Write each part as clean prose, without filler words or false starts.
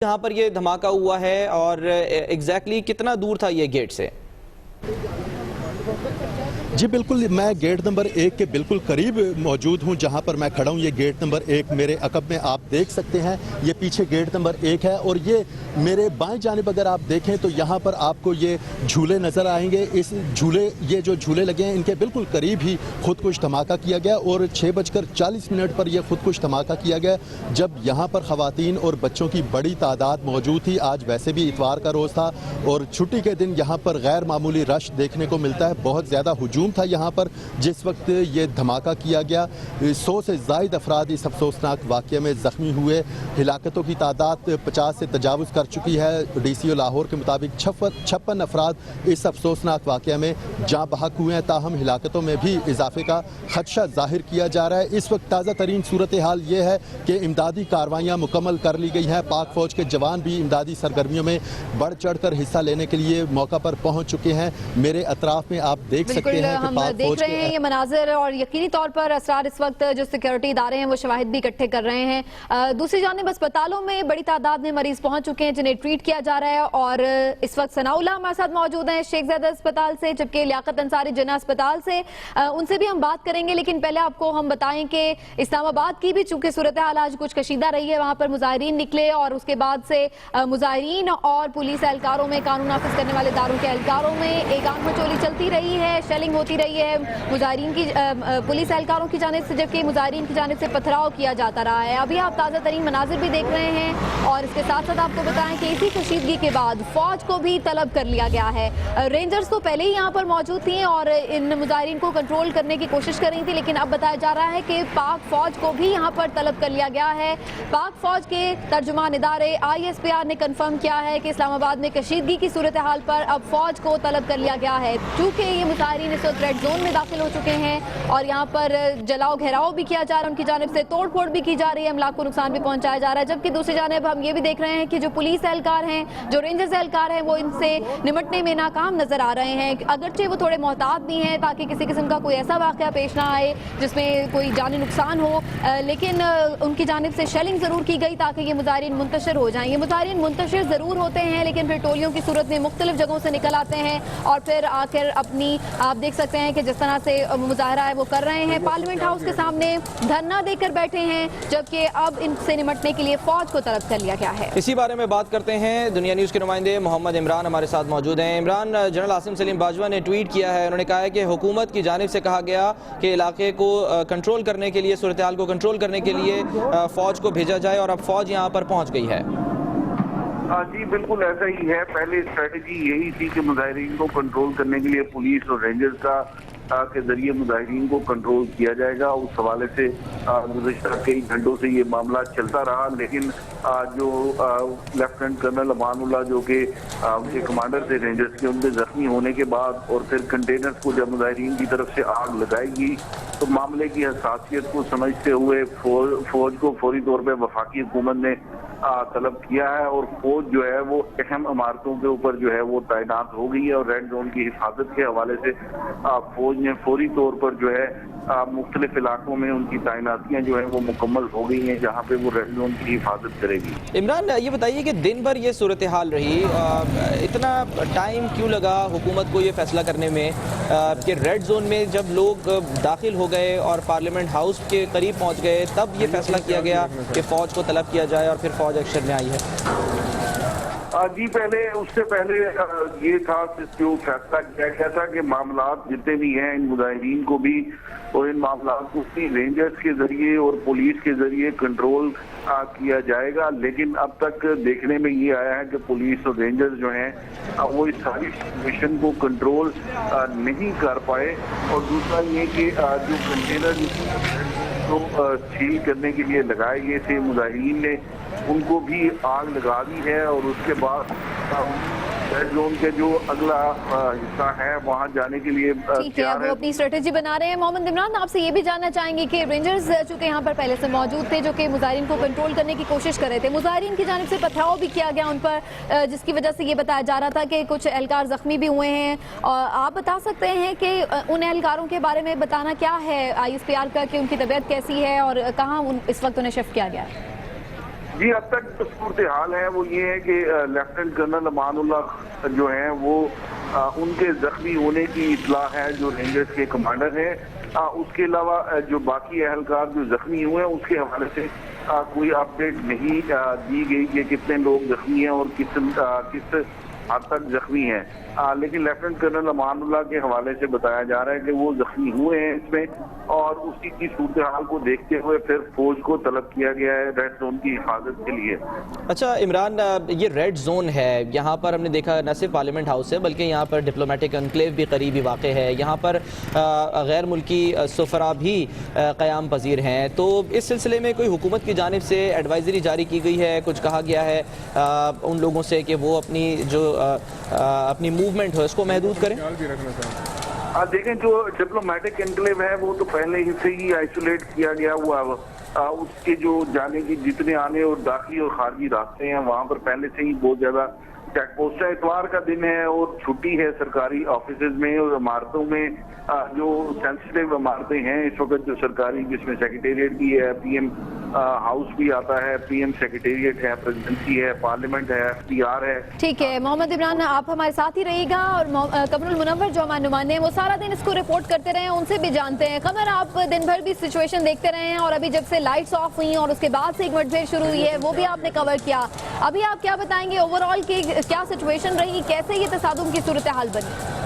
जहाँ पर ये धमाका हुआ है और एग्जैक्टली कितना दूर था ये गेट से? जी बिल्कुल, मैं गेट नंबर 1 के बिल्कुल करीब मौजूद हूं, जहां पर मैं खड़ा हूं। ये गेट नंबर 1 मेरे अकब में आप देख सकते हैं। ये पीछे गेट नंबर 1 है और ये मेरे बाएं जानिब अगर आप देखें तो यहां पर आपको ये झूले नज़र आएंगे। ये जो झूले लगे हैं इनके बिल्कुल करीब ही खुदकुश धमाका किया गया और 6:40 पर यह खुदकुश धमाका किया गया, जब यहाँ पर ख़वातीन और बच्चों की बड़ी तादाद मौजूद थी। आज वैसे भी इतवार का रोज़ था और छुट्टी के दिन यहाँ पर गैर मामूली रश देखने को मिलता है। बहुत ज़्यादा हुजूम था यहाँ पर जिस वक्त ये धमाका किया गया। 100 से ज़ायद अफराद इस अफसोसनाक वाक़ये में ज़ख्मी हुए। हिलाकतों की तादाद 50 से तजावुज़ कर चुकी है। DCO लाहौर के मुताबिक 56 अफराद इस अफसोसनाक वाक़ये में जाँ बहक हुए हैं। ताहम हिलाकतों में भी इजाफे का खदशा ज़ाहिर किया जा रहा है। इस वक्त ताज़ा तरीन सूरत हाल ये है कि इमदादी कार्रवाइयाँ मुकम्मल कर ली गई हैं। पाक फ़ौज के जवान भी इमदादी सरगर्मियों में बढ़ चढ़ कर हिस्सा लेने के लिए मौका पर पहुँच चुके हैं। मेरे अतराफ में आप देख सकते हैं हम देख रहे हैं ये मनाजिर, और यकीनी तौर पर असरार इस वक्त जो सिक्योरिटी इदारे हैं वो शवाहिद भी इकट्ठे कर रहे हैं। दूसरी जानिब अस्पतालों में बड़ी तादाद में मरीज पहुंच चुके हैं जिन्हें ट्रीट किया जा रहा है। और इस वक्त सनाउल्लाह हमारे साथ मौजूद हैं शेख ज़ायद अस्पताल से, जबकि लियाकत अंसारी जिन्ना अस्पताल से। उनसे भी हम बात करेंगे, लेकिन पहले आपको हम बताएं कि इस्लामाबाद की भी चूंकि सूरत हाल आज कुछ कशीदा रही है, वहाँ पर मुजाहिरीन निकले और उसके बाद से मुजाहिरीन और पुलिस एहलकारों में, कानून नाफिज करने वाले इदारों के एहलकारों में एक आंख मचोली चलती रही है, शेलिंग होती रही है मुजाहिरीन की, पुलिस एहलकारों की जानिब से, जबकि मुजाहिरीन की जानिब से पथराव किया जाता रहा है। अभी आप ताज़ा तरीन मनाजिर भी देख रहे हैं और इसके साथ साथ आपको बताएं कि इसी कशीदगी के बाद फौज को भी तलब कर लिया गया है। रेंजर्स तो पहले ही यहाँ पर मौजूद थी और इन मुजाहिरीन को कंट्रोल करने की कोशिश कर रही थी, लेकिन अब बताया जा रहा है कि पाक फौज को भी यहाँ पर तलब कर लिया गया है। पाक फौज के तर्जुमान इदारे ISPR ने कन्फर्म किया है कि इस्लामाबाद में कशीदगी की सूरत हाल पर अब फौज को तलब कर लिया गया है, चूँकि ये मुजाहिरीन इस वक्त रेड जोन में दाखिल हो चुके हैं और यहाँ पर जलाओ घेराव भी किया जा रहा है, उनकी जानिब से तोड़ फोड़ भी की जा रही है, अमलाक को नुकसान भी पहुंचाया जा रहा है। जबकि दूसरी जानिब हम ये भी देख रहे हैं कि जो पुलिस एहलकार हैं, जो रेंजर्स एहलकार हैं, वो इनसे निमटने में नाकाम नजर आ रहे हैं। अगरचे वो थोड़े मोहतात भी हैं ताकि किसी किस्म का कोई ऐसा वाक़या पेश ना आए जिसमें कोई जानी नुकसान हो, लेकिन उनकी जानिब से शेलिंग ज़रूर की गई ताकि ये मुजाहिरीन मुंतशिर हो जाएं। ये मुजाहिरीन मुंतशिर ज़रूर होते हैं, लेकिन फिर टोलियों की सूरत में मुख्तलिफ जगहों से निकल आते हैं और फिर आखिर अपनी, आप देख सकते हैं कि जिस तरह से मुजाहरा है वो कर रहे हैं, पार्लियामेंट हाउस के सामने धरना देकर बैठे हैं, जबकि अब इनसे निमटने के लिए फौज को तलब कर लिया गया है। इसी बारे में बात करते हैं, दुनिया न्यूज़ के नुमाइंदे मोहम्मद इमरान हमारे साथ मौजूद हैं। इमरान, जनरल आसिम सलीम बाजवा ने ट्वीट किया है, उन्होंने कहा है कि हुकूमत की जानिब से कहा गया कि इलाके को कंट्रोल करने के लिए, सूरत हाल को कंट्रोल करने के लिए फौज को भेजा जाए और अब फौज यहाँ पर पहुँच गई है। जी बिल्कुल ऐसा ही है। पहले स्ट्रेटजी यही थी कि मुजाहिरीन को कंट्रोल करने के लिए पुलिस और रेंजर्स के जरिए मुजाहिरीन को कंट्रोल किया जाएगा। उस हवाले से गुज़श्ता कई घंटों से ये मामला चलता रहा, लेकिन जो लेफ्टिनेंट कर्नल अमानुल्लाह जो कि उनके कमांडर थे रेंजर्स के, उनके जख्मी होने के बाद और फिर कंटेनर्स को जब मुजाहिरीन की तरफ से आग लगाएगी तो मामले की हसासियत को समझते हुए फौज को फौरी तौर पर वफाकी हुकूमत ने तलब किया है और फौज जो है वो अहम इमारतों के ऊपर जो है वो तैनात हो गई है और रेड जोन की हिफाजत के हवाले से फौज ने फौरी तौर पर जो है मुख्तलिफ इलाकों में उनकी तैनातियां जो है वो मुकम्मल हो गई हैं, जहाँ पे वो रेड जोन की हिफाजत करेगी। इमरान, ये बताइए कि दिन भर ये सूरत हाल रही, इतना टाइम क्यों लगा हुकूमत को ये फैसला करने में कि रेड जोन में जब लोग दाखिल हो गए और पार्लियामेंट हाउस के करीब पहुँच गए तब ये फैसला किया गया कि फ़ौज को तलब किया जाए और फिर फ़ौज एक्शन में आई है? जी उससे पहले ये था जो फैसला किया गया था कि मामलात जितने भी हैं इन मुजाहिरीन को भी और इन मामलात को भी रेंजर्स के जरिए और पुलिस के जरिए कंट्रोल किया जाएगा। लेकिन अब तक देखने में ये आया है कि पुलिस और रेंजर्स जो हैं वो इस सारी सिचुएशन को कंट्रोल नहीं कर पाए। और दूसरा ये कि जो कंटेनर को सील करने के लिए लगाए गए थे मुजाहिरीन ने, उनको भी आग लगा दी है और उसके बाद रेड जोन के जो अगला हिस्सा है वहाँ जाने के लिए ठीक है, वो अपनी स्ट्रेटेजी बना रहे हैं। मोहम्मद इमरान, आपसे ये भी जानना चाहेंगे कि रेंजर्स चूंकि यहाँ पर पहले से मौजूद थे जो कि मुजाहिरीन को कंट्रोल करने की कोशिश कर रहे थे, मुजाहिरीन की जानिब से पथराव भी किया गया उन पर, जिसकी वजह से ये बताया जा रहा था कि कुछ एहलकार जख्मी भी हुए हैं। और आप बता सकते हैं कि उन एहलकारों के बारे में बताना क्या है ISPR का, कि उनकी तबीयत कैसी है और कहाँ इस वक्त उन्हें शिफ्ट किया गया है? جی اب تک جو صورت حال ہے وہ یہ ہے کہ لیفٹیننٹ کرنل امان اللہ جو ہیں وہ ان کے زخمی ہونے کی اطلاع ہے جو رینجرز کے کمانڈر ہیں. اس کے علاوہ جو باقی اہلکار جو زخمی ہوئے ہیں اس کے حوالے سے کوئی اپڈیٹ نہیں دی گئی کہ کتنے لوگ زخمی ہیں اور کس حد تک زخمی ہیں. لیکن لیفٹیننٹ کرنل امان اللہ کے حوالے سے بتایا جا رہا ہے کہ وہ زخمی ہوئے ہیں اس میں، اور اسی کی صورتحال کو دیکھتے ہوئے پھر فوج کو طلب کیا گیا ہے ریڈ زون کی حفاظت کے لیے. اچھا عمران، یہ ریڈ زون ہے، یہاں پر ہم نے دیکھا نہ صرف پارلیمنٹ ہاؤس ہے بلکہ یہاں پر ڈپلومیٹک انکلیو بھی قریبی واقع ہے، یہاں پر غیر ملکی سفراء بھی قیام پذیر ہیں. تو اس سلسلے میں کوئی حکومت کی جانب سے ایڈوائزری جاری کی گئی ہے؟ کچھ کہا گیا ہے ان لوگوں سے کہ وہ اپنی موومنٹ ہے اس کو محدود کریں؟ دیکھیں جو ڈپلومیٹک انکلیو ہے وہ تو پہلے ہی سے ہی آئسولیٹ کیا گیا ہوا، اس کے جو جانے کی جتنے آنے اور داخلی اور خارجی راستے ہیں وہاں پر پہلے سے ہی بہت زیادہ چیک پوسٹ ہے. اتوار کا دن ہے اور چھٹی ہے سرکاری آفیسز میں اور عمارتوں میں. جو سینسٹیو عمارتیں ہیں اس وقت جو سرکاری، جس میں سیکریٹریٹ بھی ہے، پی ایم ہاؤس بھی آتا ہے، پی ایم سیکریٹریٹ ہے، پریزیڈنسی ہے، پارلیمنٹ ہے، FDR ہے. ٹھیک ہے محمد عمران، آپ ہمارے ساتھ ہی رہیے گا، اور قمر المنور جو ہمارے نمائندے ہیں وہ سارا دن اس کو رپورٹ کرتے رہے ہیں، ان سے بھی جانتے ہیں. قمر، آپ دن بھر بھی سچویشن دیکھتے رہے ہیں اور ابھی جب سے لائٹس آف ہوئی اور اس کے بعد سے ایک مٹ بھیڑ شروع ہوئی ہے وہ بھی آپ نے کور کیا. ابھی آپ کیا بتائیں گے اوور آل کی کیا سچویشن رہی، کیسے یہ تصادم کی صورتحال بنی؟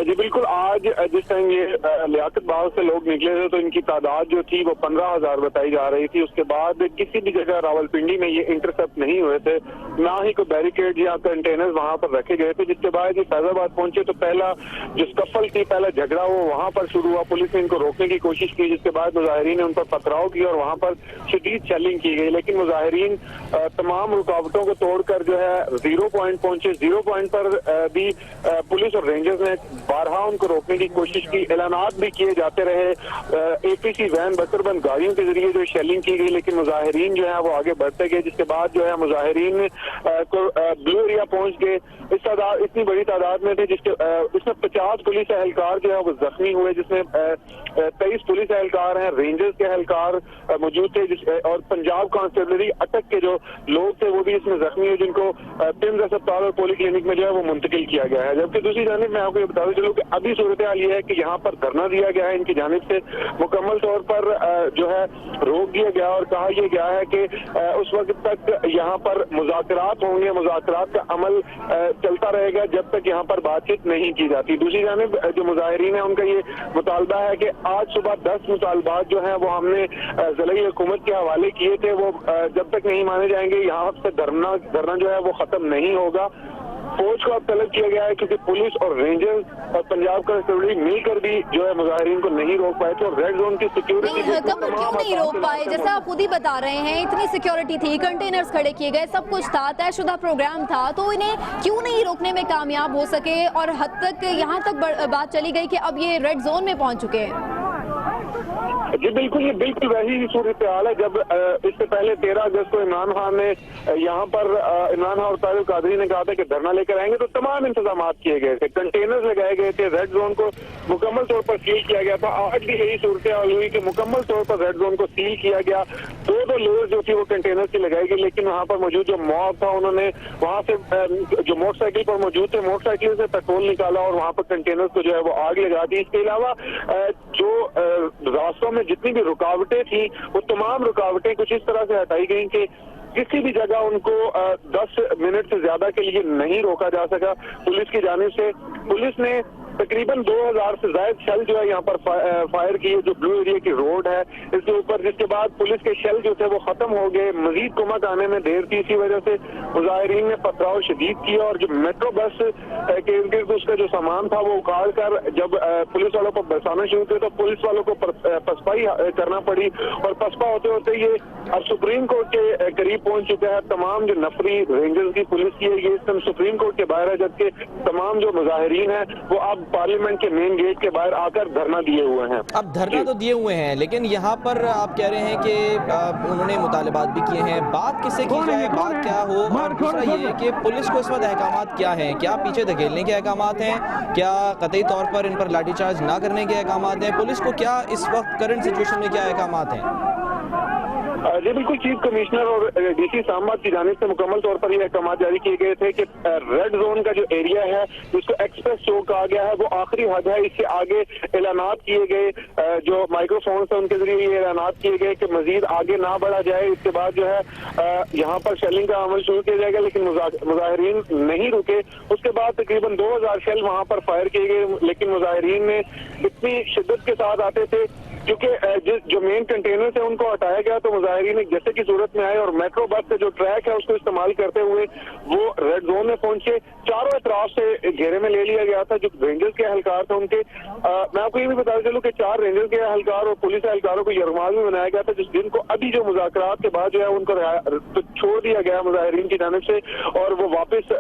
جی بالکل، آج جس ٹائم یہ لیاقت باغ سے لوگ نکلے تھے تو ان کی تعداد جو تھی وہ 15,000 بتائی جا رہی تھی. اس کے بعد کسی بھی جگہ راولپنڈی میں یہ انٹرسپٹ نہیں ہوئے تھے، نہ ہی کوئی بیریکیڈ یا کنٹینرز وہاں پر رکھے گئے تھے. جس کے بعد یہ فیض آباد پہنچے تو پہلا جو سکفل تھی، پہلا جھگڑا وہ وہاں پر شروع ہوا. پولیس نے ان کو روکنے کی کوشش کی، جس کے بعد مظاہرین نے ان پر پتھراؤ کیا اور وہاں پر شدید شیلنگ کی گئی. لیکن مظاہرین تمام رکاوٹوں کو توڑ کر جو ہے 0 پوائنٹ پہنچے. 0 پوائنٹ پر بھی پولیس اور رینجرز نے بارہا ان کو روکنے کی کوشش کی، اعلانات بھی کیے جاتے رہے. APC وین بکر بند گاڑیوں کے ذریعے جو شیلنگ کی گئی، لیکن مظاہرین جو ہے وہ آگے بڑھتے گئے. جس کے بعد جو ہے مظاہرین کو بلو ایریا پہنچ گئے. اس تعداد اتنی بڑی تعداد میں تھے اس میں 50 پولیس اہلکار جو ہے وہ زخمی ہوئے، جس میں 23 پولیس اہلکار ہیں، رینجرز کے اہلکار موجود تھے، اور پنجاب کانسٹیبلری اٹک کے جو لوگ تھے وہ بھی اس میں زخمی ہوئے، جن کو پمز اسپتال اور پولی کلینک میں جو ہے وہ منتقل کیا گیا ہے. جبکہ دوسری جانب میں آپ کو یہ بتا چلوں کہ ابھی صورتحال یہ ہے کہ یہاں پر دھرنا دیا گیا ہے، ان کی جانب سے مکمل طور پر جو ہے روک دیا گیا اور کہا یہ گیا ہے کہ اس وقت تک یہاں پر مذاکرات ہوں گے، مذاکرات کا عمل چلتا رہے گا جب تک یہاں پر بات چیت نہیں کی جاتی. دوسری جانب جو مظاہرین ہیں ان کا یہ مطالبہ ہے کہ آج صبح 10 مطالبات جو ہیں وہ ہم نے ضلعی حکومت کے حوالے کیے تھے، وہ جب تک نہیں مانے جائیں گے یہاں سے دھرنا جو ہے وہ ختم نہیں ہوگا. فوج کو اب طلب کیا گیا ہے کیونکہ پولیس اور رینجرز اور پنجاب کانسٹیبلری مل کر بھی جو ہے مظاہرین کو نہیں روک پائے تھے، اور ریڈ زون کی سیکیورٹی کیوں نہیں روک پائے؟ جیسا آپ خود ہی بتا رہے ہیں اتنی سیکیورٹی تھی، کنٹینرز کھڑے کیے گئے، سب کچھ تھا، طے شدہ پروگرام تھا، تو انہیں کیوں نہیں روکنے میں کامیاب ہو سکے اور حد تک یہاں تک بات چلی گئی کہ اب یہ ریڈ زون میں پہنچ چکے ہیں؟ جی بالکل، یہ بالکل وہی صورتحال ہے. جب اس سے پہلے 13 اگست کو عمران خان نے یہاں پر عمران خان اور طاہر القادری نے کہا تھا کہ دھرنا لے کر آئیں گے، تو تمام انتظامات کیے گئے تھے، کنٹینرز لگائے گئے تھے، ریڈ زون کو مکمل طور پر سیل کیا گیا تھا. آج بھی یہی صورتحال ہوئی کہ مکمل طور پر ریڈ زون کو سیل کیا گیا. دو لیئر جو تھی وہ کنٹینرز کی لگائی گئی، لیکن وہاں پر موجود جو موب تھا انہوں نے وہاں سے جو موٹر سائیکل پر موجود تھے موٹر سائیکل سے پیٹرول نکالا اور وہاں پر کنٹینرز کو جو ہے وہ آگ لگا دی. اس کے علاوہ جو راستوں میں جتنی بھی رکاوٹیں تھیں وہ تمام رکاوٹیں کچھ اس طرح سے ہٹائی گئیں کہ کسی بھی جگہ ان کو 10 منٹ سے زیادہ کے لیے نہیں روکا جا سکا. پولیس کی جانب سے پولیس نے تقریباً 2000 سے زائد شیل جو ہے یہاں پر فائر کیے جو بلو ایریا کی روڈ ہے اس کے اوپر، جس کے بعد پولیس کے شیل جو تھے وہ ختم ہو گئے. مزید کمک آنے میں دیر تھی، اسی وجہ سے مظاہرین نے پتھراؤ شدید کیا اور جو میٹرو بس کے ارد گرد اس کا جو سامان تھا وہ اکھاڑ کر جب پولیس والوں کو برسانا شروع کیا تو پولیس والوں کو پسپائی کرنا پڑی، اور پسپا ہوتے ہوتے یہ اب سپریم کورٹ کے قریب پہنچ چکا ہے. تمام جو نفری رینجرز کی پولیس کی ہے یہ اس ٹائم سپریم کورٹ کے باہر ہے، جبکہ تمام جو مظاہرین ہیں وہ اب پارلیمنٹ کے مین گیٹ کے باہر آ کر دھرنا دیے ہوئے ہیں. اب دھرنا تو دیے ہوئے ہیں لیکن یہاں پر آپ کہہ رہے ہیں کہ انہوں نے مطالبات بھی کیے ہیں، بات کس سے کی جائے، بات کیا ہو؟ اور دوسرا یہ ہے کہ پولیس کو اس وقت احکامات کیا ہیں؟ کیا پیچھے دھکیلنے کے احکامات ہیں؟ کیا قطعی طور پر ان پر لاٹھی چارج نہ کرنے کے احکامات ہیں؟ پولیس کو کیا اس وقت کرنٹ سچویشن میں کیا احکامات ہیں؟ जी बिल्कुल, चीफ कमिश्नर और डीसी इस्लामाबाद की जानिब से मुकम्मल तौर पर ये अहकाम जारी किए गए थे कि रेड जोन का जो एरिया है जिसको एक्सप्रेस चौक कहा गया है वो आखिरी हद है। इससे आगे ऐलानात किए गए, जो माइक्रोफोन है उनके जरिए ये ऐलानात किए गए कि मजीद आगे ना बढ़ा जाए। इसके बाद जो है यहाँ पर शेलिंग का अमल शुरू किया जाएगा, लेकिन मुजाहिरीन नहीं रुके। उसके बाद तकरीबन 2000 शेल वहाँ पर फायर किए गए, लेकिन मुजाहिरीन ने इतनी शिद्दत के साथ आते थे क्योंकि जो मेन कंटेनर है उनको हटाया गया, तो मुजाहिरीन जैसे की सूरत में आए और मेट्रो बस से जो ट्रैक है उसको इस्तेमाल करते हुए वो रेड जोन में पहुंचे। चारों अतराफ से घेरे में ले लिया गया था। जो रेंजर्स के एहलकार थे उनके, मैं आपको ये भी बता चलूं कि 4 रेंजर्स के एहलकार और पुलिस एहलकारों को यरगमाल में बनाया गया था, जिनको अभी जो मुज़ाकरात के बाद जो है उनको तो छोड़ दिया गया मुजाहिरीन की जानिब से, और वो वापस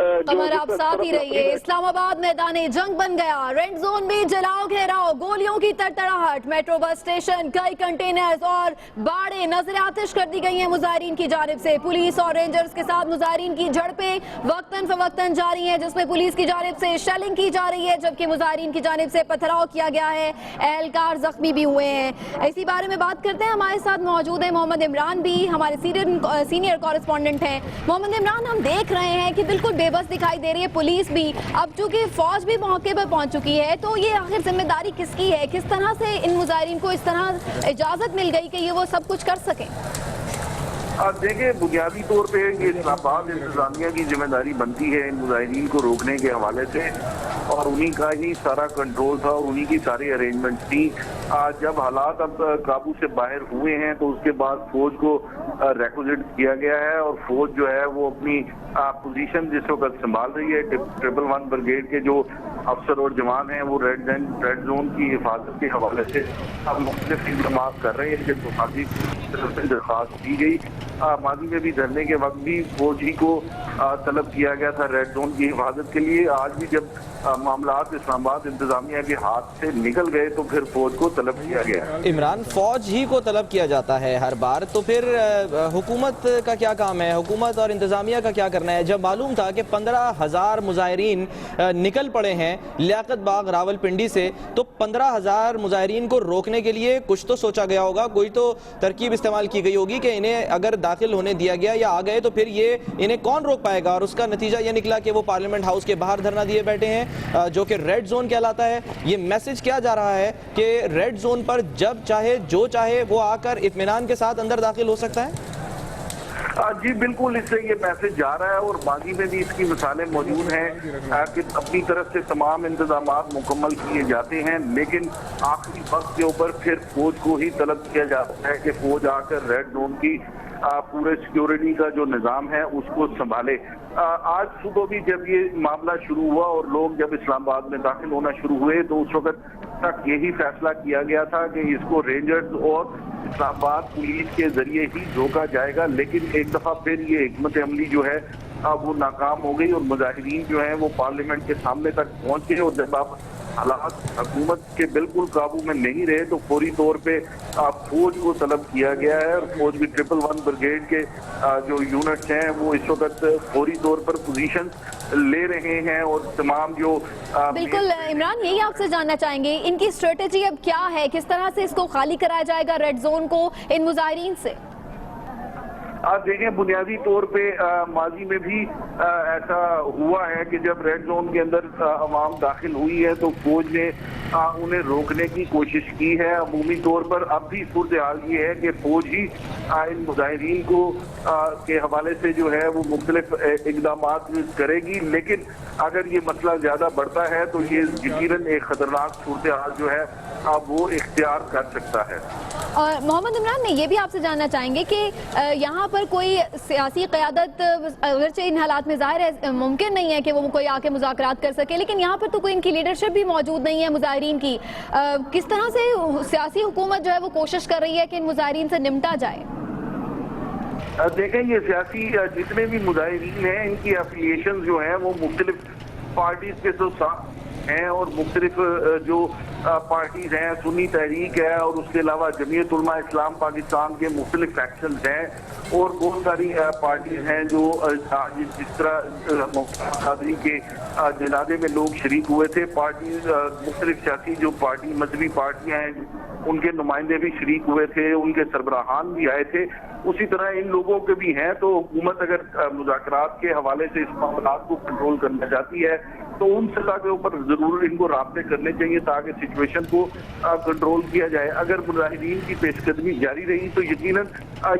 आप साथ ही रहिए। इस्लामाबाद मैदान जंग बन गया, रेड जोन में जलाओ घेराव, गोलियों की तड़तड़ाहट, मेट्रो बस स्टेशन, कई कंटेनर्स और बाड़े नजर आतिश कर दी गई हैं मुजाहिरीन की जानिब से। पुलिस और रेंजर्स के साथ मुजाहिरीन की झड़पें वक्तन फवक्तन जारी हैं, जिसमें पुलिस की जानिब से शेलिंग की जा रही है जबकि मुजाहिरीन की जानिब से पथराव किया गया है। एहलकार जख्मी भी हुए हैं। इसी बारे में बात करते हैं। हमारे साथ मौजूद है मोहम्मद इमरान भी, हमारे सीनियर कॉरेस्पॉन्डेंट हैं। मोहम्मद इमरान, हम देख रहे हैं कि बिल्कुल बेबस दिखाई दे रही है पुलिस भी। अब चूंकि फौज भी मौके पर पहुंच चुकी है, तो ये आखिर जिम्मेदारी किसकी है? किस तरह से इन मुजाहिरीन को इस तरह इजाजत मिल गई कि ये वो सब कुछ कर सकें? देखिए, बुनियादी तौर पे ये इस्लामाबाद इंतजामिया की जिम्मेदारी बनती है इन मुजाहिरीन को रोकने के हवाले से, और उन्हीं का ही सारा कंट्रोल था और उन्हीं की सारी अरेंजमेंट थी। जब हालात अब काबू से बाहर हुए हैं तो उसके बाद फौज को रिक्विजिट किया गया है, और फौज जो है वो अपनी पोजीशन जिस वक्त संभाल रही है। 111 ब्रिगेड के जो अफसर और जवान हैं वो रेड जोन की हिफाजत के हवाले से अब मुख्तलिफ इंतजाम कर रहे हैं। जब माजी से दरख्वास्त दी गई, माजी में भी धरने के वक्त भी फौज ही को तलब किया गया था रेड जोन की हिफाजत के लिए। आज भी जब मामलात इस्लामाबाद इंतजामिया के हाथ से निकल गए तो फिर फौज को तलब किया गया। इमरान, फौज ही को तलब किया जाता है हर बार, तो फिर हुकूमत का क्या काम है? हुकूमत और इंतजामिया का क्या करना है? जब मालूम था कि 15,000 मुजाहिरीन निकल पड़े हैं लियाकत बाग रावलपिंडी से, तो 15,000 मुजाहिरीन को रोकने के लिए कुछ तो सोचा गया होगा, कोई तो तरकीब इस्तेमाल की गई होगी कि इन्हें अगर दाखिल होने दिया गया या आ गए तो फिर ये इन्हें कौन रोक पाएगा? और उसका नतीजा ये निकला कि वो पार्लियामेंट हाउस के बाहर धरना दिए बैठे हैं, जो कि रेड जोन कहलाता है। ये मैसेज क्या जा रहा है कि रेड जोन पर जब चाहे जो चाहे वो आकर इत्मीनान के साथ अंदर दाखिल हो सकता है? जी बिल्कुल, इससे ये मैसेज जा रहा है और माजी में भी इसकी मिसालें मौजूद हैं कि अपनी तरफ से तमाम इंतजाम मुकम्मल किए जाते हैं, लेकिन आखिरी वक्त के ऊपर फिर फौज को ही तलब किया जाता है कि फौज आकर रेड जोन की पूरे सिक्योरिटी का जो निज़ाम है उसको संभाले। आज सुबह भी जब ये मामला शुरू हुआ और लोग जब इस्लामाबाद में दाखिल होना शुरू हुए तो उस वक्त तक यही फैसला किया गया था कि इसको रेंजर्स और इस्लामाबाद पुलिस के जरिए ही रोका जाएगा, लेकिन एक दफा फिर ये हिकमत अमली जो है वो नाकाम हो गई और मुजाहिरीन जो है वो पार्लियामेंट के सामने तक पहुंच गए। और जब आप हालात हुकूमत के बिल्कुल काबू में नहीं रहे तो फौरी तौर पे फौज को तलब किया गया है, और फौज भी 111 ब्रिगेड के जो यूनिट्स हैं वो इस वक्त फौरी तौर पर पोजीशन ले रहे हैं। और तमाम जो बिल्कुल इमरान, यही आपसे जानना चाहेंगे, इनकी स्ट्रेटेजी अब क्या है? किस तरह से इसको खाली कराया जाएगा रेड जोन को इन मुजाहिरीन से? आप देखें, बुनियादी तौर पे माजी में भी ऐसा हुआ है कि जब रेड जोन के अंदर अवाम दाखिल हुई है तो फौज ने उन्हें रोकने की कोशिश की है। अमूमी तौर पर अब भी सूरत हाल ये है कि फौज ही इन मुजाहिरीन को के हवाले से जो है वो मुख्तलिफ इकदाम करेगी, लेकिन अगर ये मसला ज्यादा बढ़ता है तो ये यकीनन एक खतरनाक सूरत हाल जो है अब वो इख्तियार कर सकता है। और मोहम्मद इमरान, ने ये भी आपसे जानना चाहेंगे कि यहाँ पर कोई सियासी क़यादत अगरचे इन हालात में ज़ाहिर है मुमकिन नहीं है कि वो कोई आके मुज़ाकरात कर सके, लेकिन यहाँ पर तो कोई इनकी लीडरशिप भी मौजूद नहीं है मुजाहिरीन की। किस तरह से सियासी हुकूमत जो है वो कोशिश कर रही है कि इन मुजाहिरीन से निपटा जाए? देखें, ये सियासी जितने भी मुजाहिरीन हैं इनकी एफिलिएशन जो है वो मुख्तलिफ पार्टीज के तो साथ हैं, और मुख्तलिफ जो पार्टीज हैं, सुन्नी तहरीक है और उसके अलावा जमीयत उलमा इस्लाम पाकिस्तान के मुख्तलिफ फैक्शंस हैं, और बहुत सारी पार्टीज हैं जो आज जिस तरह कादरी के जनाजे में लोग शरीक हुए थे। पार्टीज मुख्तलिफ सियासी जो पार्टी मजहबी पार्टियां हैं उनके नुमाइंदे भी शरीक हुए थे, उनके सरबराहान भी आए थे। उसी तरह इन लोगों के भी हैं। तो हुकूमत अगर मुज़ाकरात के हवाले से इस मामलात को कंट्रोल करना चाहती है तो उन सतह के ऊपर जरूर इनको राब्ते करने चाहिए ताकि सिचुएशन को कंट्रोल किया जाए। अगर मुजाहिदीन की पेशकदमी जारी रही तो यकीनन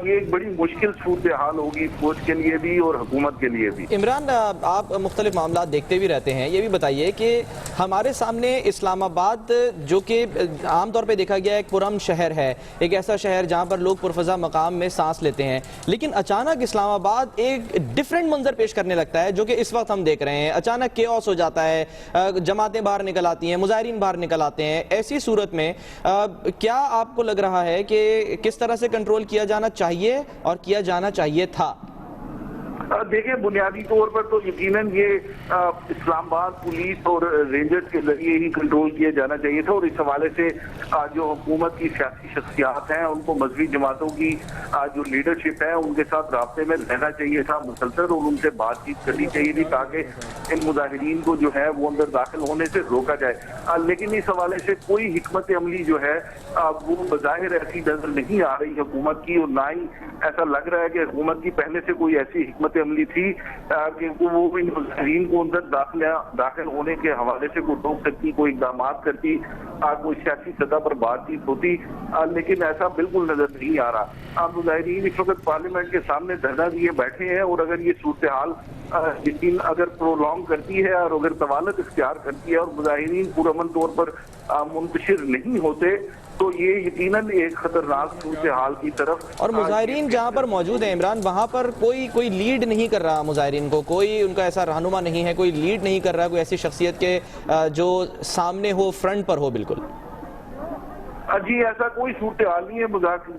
ये एक बड़ी मुश्किल सूरत हाल होगी फौज के लिए भी और हुकूमत के लिए भी। इमरान, आप मुख्तलिफ मामला देखते भी रहते हैं, ये भी बताइए कि हमारे सामने इस्लामाबाद जो कि आमतौर पर देखा गया एक पुरअमन शहर है, एक ऐसा शहर जहाँ पर लोग पुरफज़ा मकाम में सांस लेते हैं, लेकिन अचानक इस्लामाबाद एक डिफरेंट मंजर पेश करने लगता है जो कि इस वक्त हम देख रहे हैं। अचानक केओस हो जाता है, जमातें बाहर निकल आती हैं, मुजाहिरीन बाहर निकल आते हैं। ऐसी सूरत में क्या आपको लग रहा है कि किस तरह से कंट्रोल किया जाना चाहिए और किया जाना चाहिए था? देखिए, बुनियादी तौर पर तो यकीनन ये इस्लामाबाद पुलिस और रेंजर्स के जरिए ही कंट्रोल किया जाना चाहिए था। और इस हवाले से जो हुकूमत की सियासी शख्सियात हैं उनको मजहबी जमातों की जो लीडरशिप है उनके साथ राब्ते में रहना चाहिए था मुसलसल, और उनसे बातचीत करनी चाहिए थी ताकि इन मुजाहिरीन को जो है वो अंदर दाखिल होने से रोका जाए। लेकिन इस हवाले से कोई हिकमत अमली जो है वो बज़ाहिर ऐसी नजर नहीं आ रही हुकूमत की, और ना ही ऐसा लग रहा है कि हुकूमत की पहले से कोई ऐसी हिकमत अमली थी कि वो इन मुजाहिरीन को अंदर दाखिल होने के हवाले से कोई रोक सकती, कोई इकदाम करती, कोई सियासी सतह पर बातचीत होती। लेकिन ऐसा बिल्कुल नजर नहीं आ रहा। मुजाहिरीन इस वक्त पार्लियामेंट के सामने धरना दिए बैठे हैं, और अगर ये सूरत हाल यकीन अगर प्रोलॉन्ग करती है और अगर तवालत इख्तियार करती है और मुजाहिरीन पुरअमन तौर पर मुंतशिर नहीं होते तो ये यकीनन एक खतरनाक सूरत हाल की तरफ। और मुजाहिरीन जहाँ पर मौजूद है इमरान, वहाँ पर कोई लीड नहीं कर रहा मुजाहिरीन को, कोई उनका ऐसा रहनुमा नहीं है, कोई लीड नहीं कर रहा, कोई ऐसी शख्सियत के जो सामने हो, फ्रंट पर हो। बिल्कुल जी, ऐसा कोई सूरत हाल नहीं है।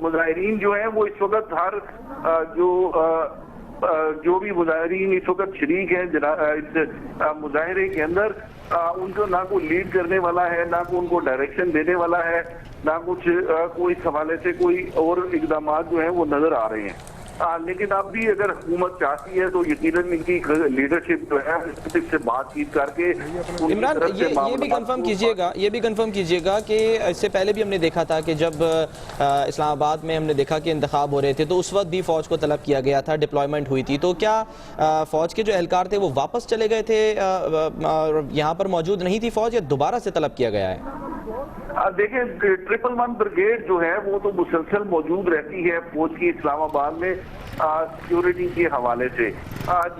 मुजाहिरीन जो है वो इस वक्त हर जो भी मुजाहिरीन इस वक्त शरीक है इस मुजाहिरे के अंदर, उनको ना कोई लीड करने वाला है, ना कोई उनको डायरेक्शन देने वाला है, ना कुछ कोई इस हवाले से कोई और इकदाम जो है वो नजर आ रहे हैं। लेकिन अब भी अगर हुकूमत चाहती है तो यकीनन इनकी लीडरशिप जो है से बातचीत करके इमरान ये भी कंफर्म कीजिएगा कि इससे पहले भी हमने देखा था कि जब इस्लामाबाद में हमने देखा कि इंतखाब हो रहे थे तो उस वक्त भी फौज को तलब किया गया था, डिप्लॉयमेंट हुई थी, तो क्या फौज के जो एहलकार थे वो वापस चले गए थे, यहाँ पर मौजूद नहीं थी फौज, या दोबारा से तलब किया गया है? देखिए, 111 ब्रिगेड जो है वो तो मुसलसल मौजूद रहती है फौज की इस्लामाबाद में सिक्योरिटी के हवाले से।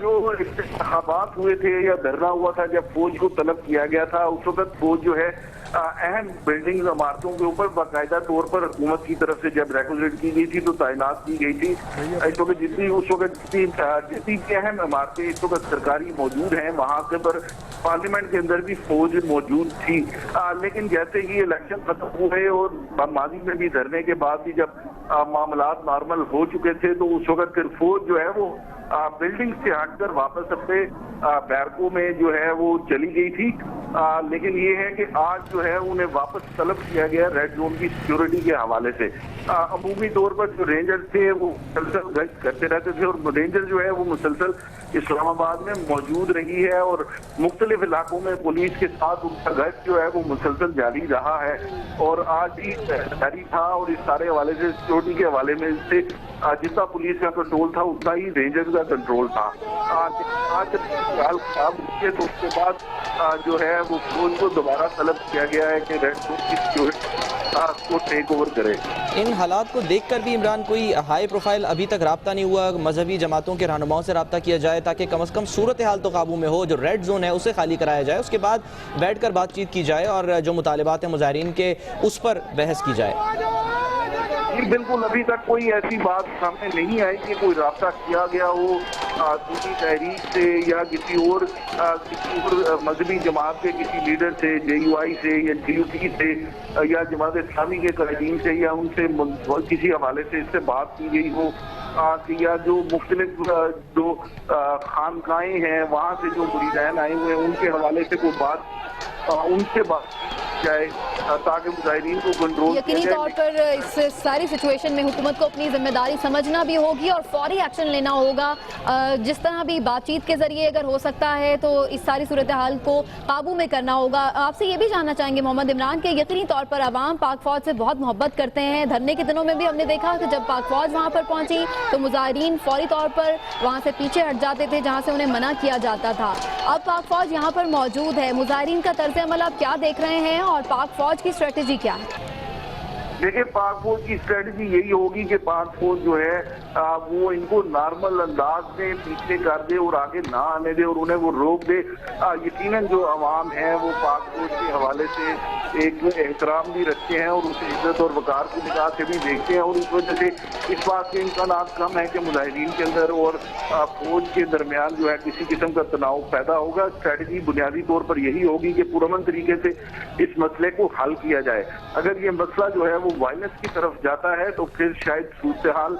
जो इंतखाबात हुए थे या धरना हुआ था जब फौज को तलब किया गया था, उस वक्त फौज जो है अहम बिल्डिंग इमारतों के ऊपर बाकायदा तौर पर हुकूमत की तरफ से जब रेगुलेट की गई थी तो तैनात की गई थी। इस वक्त जितनी भी अहम इमारतें इस वक्त सरकारी मौजूद हैं वहाँ के पर पार्लियामेंट के अंदर भी फौज मौजूद थी। लेकिन जैसे ही इलेक्शन खत्म हुए और माजी में भी धरने के बाद भी जब मामलात नॉर्मल हो चुके थे तो उस वक्त फिर फौज जो है वो बिल्डिंग से हटकर वापस अपने बैरकों में जो है वो चली गई थी। लेकिन ये है कि आज जो है उन्हें वापस तलब किया गया रेड जोन की सिक्योरिटी के हवाले से। अमूमी तौर पर जो रेंजर थे वो मुसलसल गश्त करते रहते थे, और रेंजर जो है वो मुसलसल इस्लामाबाद में मौजूद रही है और मुख्तलिफ इलाकों में पुलिस के साथ उनका गश्त जो है वो मुसलसल जारी रहा है। और आज भी जारी था, और इस सारे हवाले से सिक्योरिटी के हवाले में से जितना पुलिस का कंट्रोल था उतना ही रेंजर्स का कंट्रोल था। आज हाल खराब हुई तो उसके बाद जो है वो फौज को दोबारा तलब किया गया है कि रेड जोन की सिक्योरिटी को टेक ओवर करे। इन हालात को देखकर भी इमरान कोई हाई प्रोफाइल अभी तक राब्ता नहीं हुआ, मजहबी जमातों के रहनुमाओं से राब्ता किया जाए ताकि कम से कम सूरत हाल तो काबू में हो, जो रेड जोन है उसे खाली कराया जाए, उसके बाद बैठकर बातचीत की जाए और जो मुतालिबात हैं मुजाहिरीन के उस पर बहस की जाए? बिल्कुल, अभी तक कोई ऐसी बात सामने नहीं आई कि कोई राब्ता किया गया हो दूसरी तहरीक से या किसी और मजहबी जमात के किसी लीडर से, JUI से या GUT से या जमात इस्लामी के कायदीन से या उनसे किसी हवाले से इससे बात की गई हो, या जो मुख्तलिफ जो खानकाएं हैं वहाँ से जो मुरीदान आए हुए हैं उनके हवाले से कोई बात उनसे बात जाए ताकि मुजाहिरीन को कंट्रोल यकीनी तौर पर इस सारी सिचुएशन में हुकूमत को अपनी जिम्मेदारी समझना भी होगी और फौरी एक्शन लेना होगा। जिस तरह भी बातचीत के जरिए अगर हो सकता है तो इस सारी सूरत हाल को काबू में करना होगा। आपसे ये भी जानना चाहेंगे मोहम्मद इमरान के यकीनी तौर पर अवाम पाक फौज से बहुत मोहब्बत करते हैं। धरने के दिनों में भी हमने देखा कि जब पाक फौज वहाँ पर पहुंची तो मुजाहिरीन फौरी तौर पर वहाँ से पीछे हट जाते थे जहाँ से उन्हें मना किया जाता था। अब पाक फौज यहाँ पर मौजूद है, मुजाहिरीन का तर्ज अमल आप क्या देख रहे हैं और पाक फौज की स्ट्रेटेजी क्या है? देखिए, पाक फौज की स्ट्रेटजी यही होगी कि पाक फौज जो है वो इनको नॉर्मल अंदाज में पीछे कर दे और आगे ना आने दे और उन्हें वो रोक दे। यकीनन जो अवाम है वो पाक फौज के हवाले से एक एहतराम भी रखते हैं और उसे इज्जत और वकार की निगाह से भी देखते हैं और इस वजह से इस बात के इम्कान कम है कि मुजाहिदीन के अंदर और फौज के दरमियान जो है किसी किस्म का तनाव पैदा होगा। स्ट्रेटजी बुनियादी तौर पर यही होगी कि पुरअमन तरीके से इस मसले को हल किया जाए। अगर ये मसला जो है वो वायलेंस की तरफ जाता है तो फिर शायद सूरत हाल